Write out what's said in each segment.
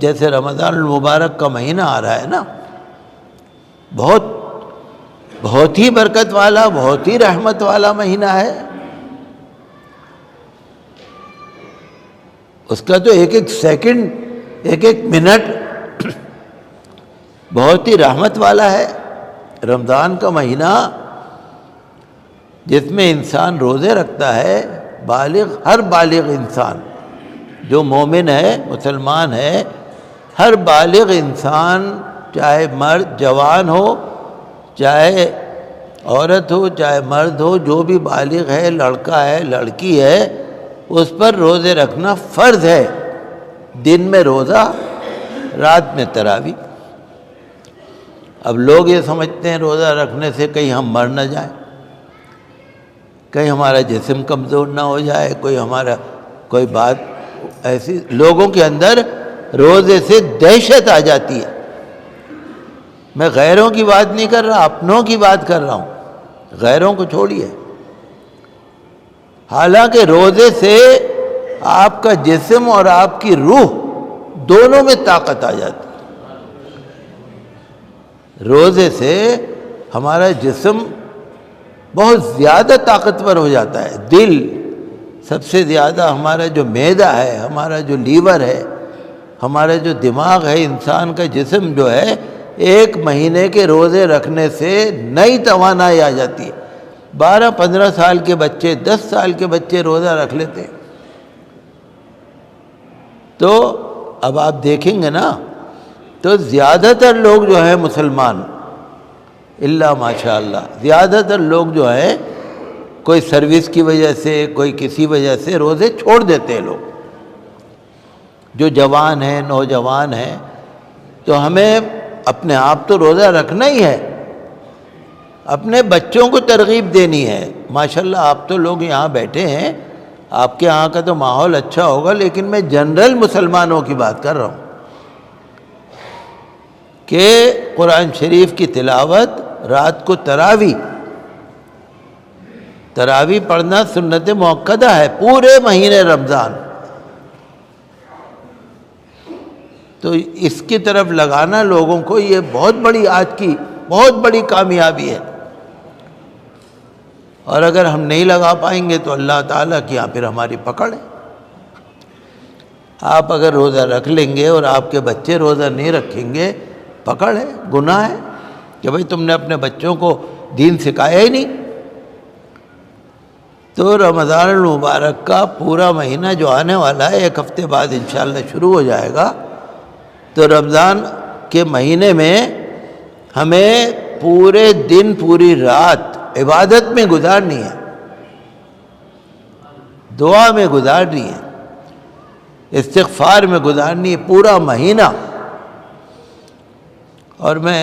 جیسے رمضان المبارک کا مہینہ آ رہا ہے نا، بہت ہی برکت والا، بہت ہی رحمت والا مہینہ ہے. اس کا تو ایک ایک سیکنڈ، ایک ایک منٹ بہت ہی رحمت والا ہے. رمضان کا مہینہ جس میں انسان روزے رکھتا ہے، ہر بالغ انسان جو مومن ہے، مسلمان ہے، ہر بالغ انسان، چاہے مرد جوان ہو، چاہے عورت ہو، چاہے مرد ہو، جو بھی بالغ ہے، لڑکا ہے، لڑکی ہے، اس پر روزے رکھنا فرض ہے. دن میں روزہ، رات میں تراویح. اب لوگ یہ سمجھتے ہیں روزہ رکھنے سے کہیں ہم مر نہ جائیں، کہیں ہمارا جسم کمزور نہ ہو جائے، کوئی بات ایسی. لوگوں کے اندر روزے سے دہشت آ جاتی ہے. میں غیروں کی بات نہیں کر رہا، اپنوں کی بات کر رہا ہوں، غیروں کو چھوڑیے. حالانکہ روزے سے آپ کا جسم اور آپ کی روح دونوں میں طاقت آ جاتی ہے. روزے سے ہمارا جسم بہت زیادہ طاقتور ہو جاتا ہے. دل سب سے زیادہ، ہمارا جو معدہ ہے، ہمارا جو لیور ہے، ہمارا جو دماغ ہے، انسان کا جسم جو ہے، ایک مہینے کے روزے رکھنے سے نئی توانائی آ جاتی ہے. 12-15 سال کے بچے، 10 سال کے بچے روزہ رکھ لیتے ہیں. تو اب آپ دیکھیں گے نا، تو زیادہ تر لوگ جو ہیں مسلمان، اللہ ماشاء اللہ، زیادہ تر لوگ جو ہیں کوئی سروس کی وجہ سے، کوئی کسی وجہ سے روزے چھوڑ دیتے ہیں. لوگ جو جوان ہیں، نوجوان ہیں، تو ہمیں اپنے آپ تو روزہ رکھنا ہی ہے، اپنے بچوں کو ترغیب دینی ہے. ماشاءاللہ آپ تو لوگ یہاں بیٹھے ہیں، آپ کے یہاں کا تو ماحول اچھا ہوگا، لیکن میں جنرل مسلمانوں کی بات کر رہا ہوں کہ قرآن شریف کی تلاوت، رات کو تراویح پڑھنا سنت مؤکدہ ہے پورے مہینے رمضان. تو اس کی طرف لگانا لوگوں کو، یہ بہت بڑی آج کی بہت بڑی کامیابی ہے. اور اگر ہم نہیں لگا پائیں گے تو اللہ تعالیٰ کی یہاں پھر ہماری پکڑ ہے. آپ اگر روزہ رکھ لیں گے اور آپ کے بچے روزہ نہیں رکھیں گے، پکڑ ہے، گناہ ہے کہ بھئی تم نے اپنے بچوں کو دین سکھایا ہی نہیں. تو رمضان المبارک کا پورا مہینہ جو آنے والا ہے، 1 ہفتے بعد انشاءاللہ شروع ہو جائے گا. تو رمضان کے مہینے میں ہمیں پورے دن، پوری رات عبادت میں گزارنی ہے، دعا میں گزارنی ہے، استغفار میں گزارنی ہے پورا مہینہ. اور میں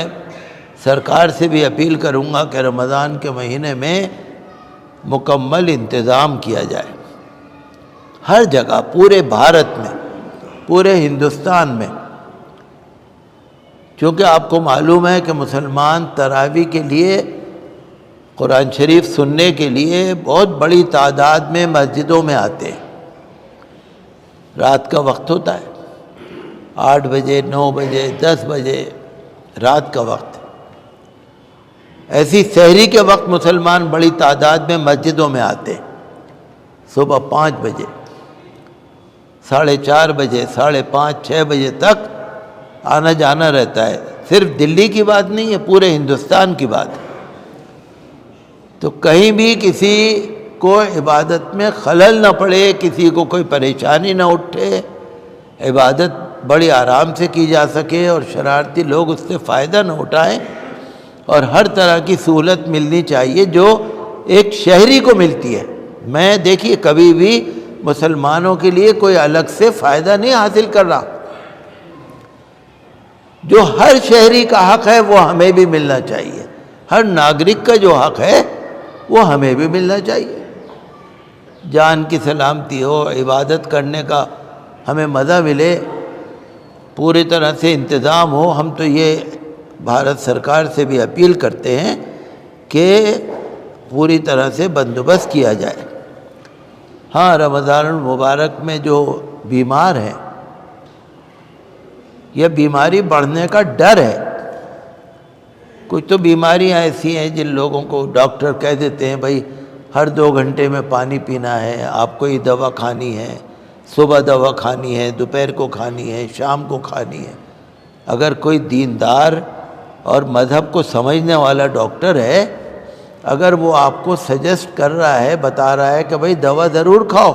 سرکار سے بھی اپیل کروں گا کہ رمضان کے مہینے میں مکمل انتظام کیا جائے، ہر جگہ، پورے بھارت میں، پورے ہندوستان میں. چونکہ آپ کو معلوم ہے کہ مسلمان تراویح کے لیے، قرآن شریف سننے کے لیے بہت بڑی تعداد میں مسجدوں میں آتے ہیں. رات کا وقت ہوتا ہے، 8 بجے، 9 بجے، 10 بجے رات کا وقت. ایسی سحری کے وقت مسلمان بڑی تعداد میں مسجدوں میں آتے ہیں. صبح 5 بجے، 4:30 بجے، 5:30، 6 بجے تک آنا جانا رہتا ہے. صرف دلی کی بات نہیں ہے، پورے ہندوستان کی بات ہے. تو کہیں بھی کسی کو عبادت میں خلل نہ پڑے، کسی کو کوئی پریشانی نہ اٹھے، عبادت بڑی آرام سے کی جا سکے اور شرارتی لوگ اس سے فائدہ نہ اٹھائیں، اور ہر طرح کی سہولت ملنی چاہیے جو ایک شہری کو ملتی ہے. میں دیکھیے کبھی بھی مسلمانوں کے لیے کوئی الگ سے فائدہ نہیں حاصل کر رہا. جو ہر شہری کا حق ہے وہ ہمیں بھی ملنا چاہیے، ہر ناگرک کا جو حق ہے وہ ہمیں بھی ملنا چاہیے. جان کی سلامتی ہو، عبادت کرنے کا ہمیں مزہ ملے، پوری طرح سے انتظام ہو. ہم تو یہ بھارت سرکار سے بھی اپیل کرتے ہیں کہ پوری طرح سے بندوبست کیا جائے. ہاں، رمضان المبارک میں جو بیمار ہیں یہ بیماری بڑھنے کا ڈر ہے۔ کچھ تو بیماریاں ایسی ہیں جن لوگوں کو ڈاکٹر کہہ دیتے ہیں بھائی ہر 2 گھنٹے میں پانی پینا ہے، آپ کو یہ دوا کھانی ہے، صبح دوا کھانی ہے، دوپہر کو کھانی ہے، شام کو کھانی ہے۔ اگر کوئی دیندار اور مذہب کو سمجھنے والا ڈاکٹر ہے، اگر وہ آپ کو سجیسٹ کر رہا ہے، بتا رہا ہے کہ بھائی دوا ضرور کھاؤ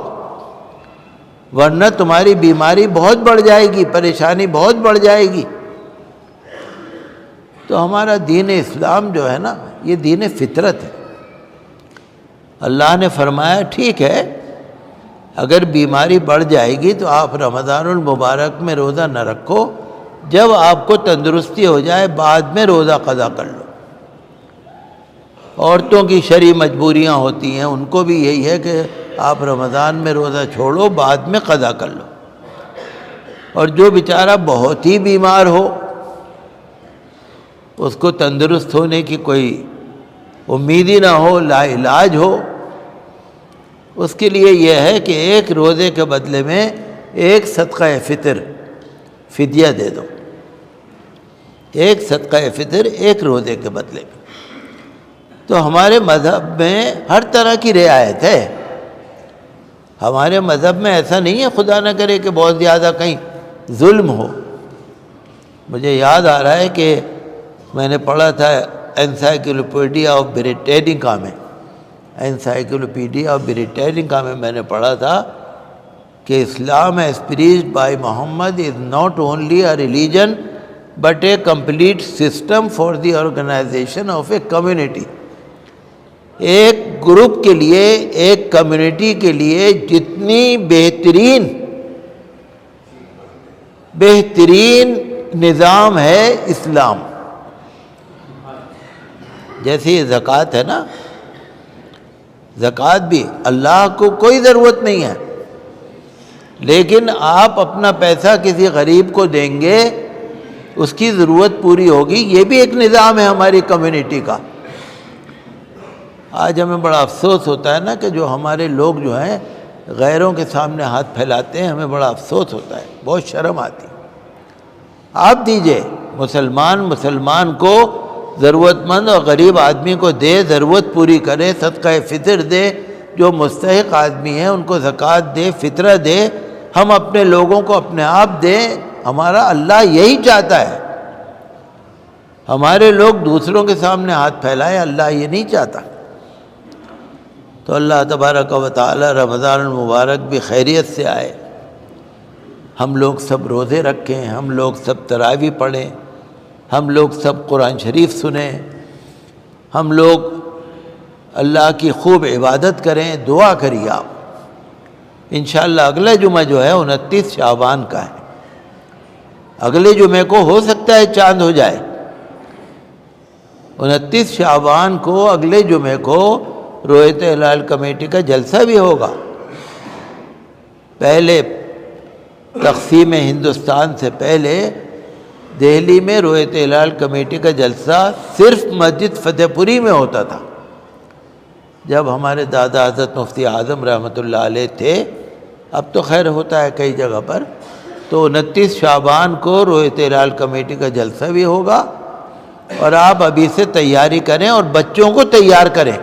ورنہ تمہاری بیماری بہت بڑھ جائے گی، پریشانی بہت بڑھ جائے گی، تو ہمارا دین اسلام جو ہے نا یہ دین فطرت ہے۔ اللہ نے فرمایا ٹھیک ہے اگر بیماری بڑھ جائے گی تو آپ رمضان المبارک میں روزہ نہ رکھو، جب آپ کو تندرستی ہو جائے بعد میں روزہ قضا کر لو۔ عورتوں کی شرعی مجبوریاں ہوتی ہیں، ان کو بھی یہی ہے کہ آپ رمضان میں روزہ چھوڑو بعد میں قضا کر لو۔ اور جو بیچارہ بہت ہی بیمار ہو، اس کو تندرست ہونے کی کوئی امید ہی نہ ہو، لا علاج ہو، اس کے لیے یہ ہے کہ ایک روزے کے بدلے میں ایک صدقہ فطر فدیہ دے دو، ایک صدقہ فطر ایک روزے کے بدلے میں۔ تو ہمارے مذہب میں ہر طرح کی رعایت ہے۔ ہمارے مذہب میں ایسا نہیں ہے خدا نہ کرے کہ بہت زیادہ کہیں ظلم ہو۔ مجھے یاد آ رہا ہے کہ میں نے پڑھا تھا انسائکلوپیڈیا آف بریٹینیکا میں، انسائکلوپیڈیا آف بریٹینیکا میں میں نے پڑھا تھا کہ Islam as preached by Muhammad is not only a religion but a complete system for the organisation of a community. ایک گروپ کے لیے، ایک کمیونٹی کے لیے جتنی بہترین نظام ہے اسلام۔ جیسے یہ زکوٰۃ ہے نا، زکوٰۃ بھی اللہ کو کوئی ضرورت نہیں ہے، لیکن آپ اپنا پیسہ کسی غریب کو دیں گے، اس کی ضرورت پوری ہوگی، یہ بھی ایک نظام ہے ہماری کمیونٹی کا۔ آج ہمیں بڑا افسوس ہوتا ہے نا کہ جو ہمارے لوگ جو ہیں غیروں کے سامنے ہاتھ پھیلاتے ہیں، ہمیں بڑا افسوس ہوتا ہے، بہت شرم آتی۔ آپ دیجئے، مسلمان کو ضرورت مند اور غریب آدمی کو دے، ضرورت پوری کرے، صدقہ فطر دے، جو مستحق آدمی ہیں ان کو زکوٰۃ دے، فطرہ دے، ہم اپنے لوگوں کو اپنے آپ دیں۔ ہمارا اللہ یہی چاہتا ہے، ہمارے لوگ دوسروں کے سامنے ہاتھ پھیلائیں، اللہ یہ نہیں چاہتا۔ تو اللہ تبارک و تعالی رمضان المبارک بھی خیریت سے آئے، ہم لوگ سب روزے رکھیں، ہم لوگ سب تراویح پڑھیں، ہم لوگ سب قرآن شریف سنیں، ہم لوگ اللہ کی خوب عبادت کریں، دعا کریے آپ۔ انشاءاللہ اگلا جمعہ جو ہے 29 شعبان کا ہے، اگلے جمعے کو ہو سکتا ہے چاند ہو جائے۔ 29 شعبان کو اگلے جمعے کو رؤیت ہلال کمیٹی کا جلسہ بھی ہوگا۔ پہلے تقسیم ہندوستان سے پہلے دہلی میں رؤیت ہلال کمیٹی کا جلسہ صرف مسجد فتح پوری میں ہوتا تھا، جب ہمارے دادا حضرت مفتی اعظم رحمۃ اللہ علیہ تھے۔ اب تو خیر ہوتا ہے کئی جگہ پر۔ تو 29 شعبان کو رؤیت ہلال کمیٹی کا جلسہ بھی ہوگا، اور آپ ابھی سے تیاری کریں اور بچوں کو تیار کریں۔